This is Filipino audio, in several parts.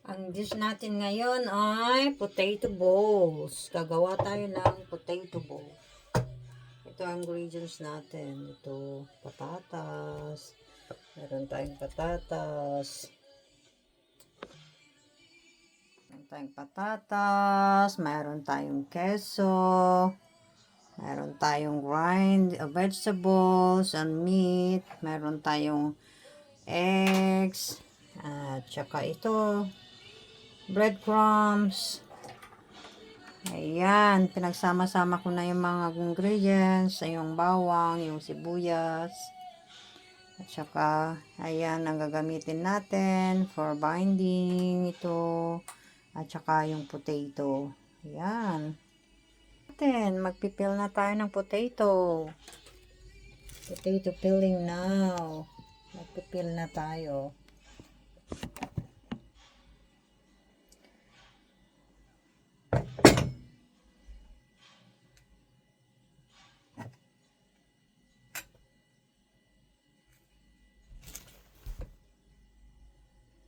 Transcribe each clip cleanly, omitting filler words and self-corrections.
Ang dish natin ngayon ay potato balls. Gagawa tayo ng potato balls. Ito ang ingredients natin. Ito, patatas. Meron tayong patatas. Meron tayong keso. Meron tayong grind vegetables and meat. Meron tayong eggs. At saka ito, breadcrumbs. Ayan, pinagsama-sama ko na yung mga ingredients, yung bawang, yung sibuyas. At saka, ayan, ang gagamitin natin for binding ito. At saka yung potato. Ayan. Magpipil na tayo ng potato. Potato peeling now. Magpipil na tayo.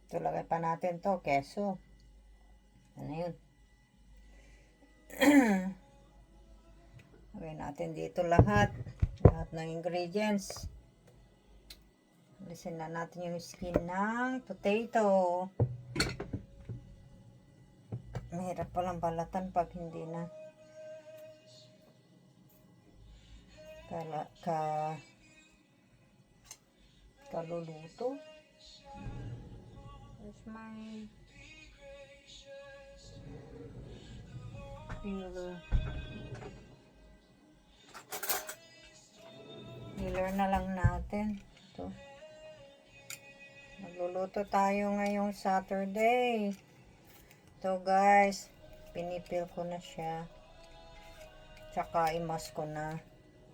Ito, lagay pa natin to, keso. Ano yun? Lagay natin dito lahat ng ingredients. Alisin na natin yung skin ng potato. Mahirap palang balatan pag hindi na kaluluto. Where's my peeler? Peeler na lang natin. Ito. Magluluto tayo ngayong Saturday. Ito guys, pinipil ko na siya. Tsaka imas ko na.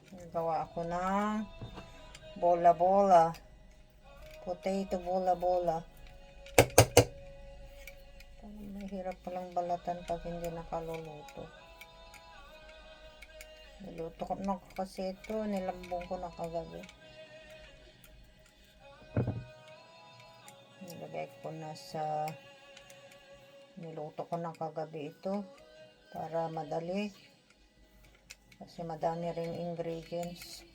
Nagawa ako ng bola-bola. Potato bola-bola. Mahirap palang balatan pag hindi nakaluluto. Niluto ko na kasi ito. Nilambong ko na kagabi. Nilagay ko na sa niluto ko na kagabi ito para madali kasi madami ring ingredients.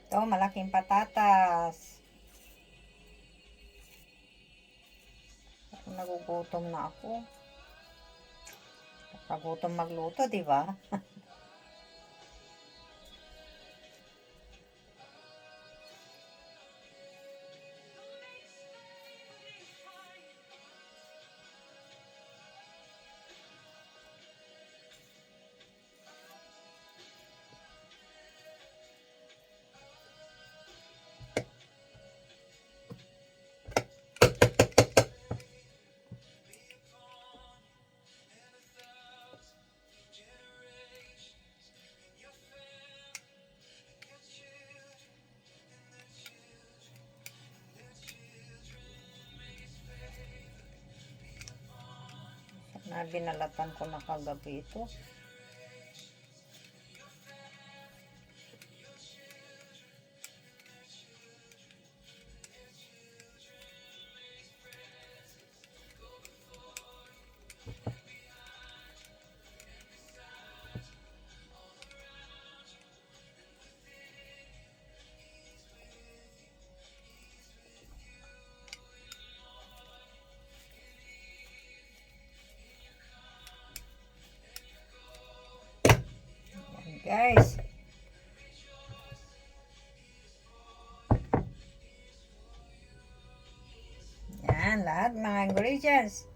Ito, malaking patatas. Nagugutom na ako. Nagugutom magluto, di ba? Na binalatan ko na kagabi ito. Guys, yan lahat mga ingredients.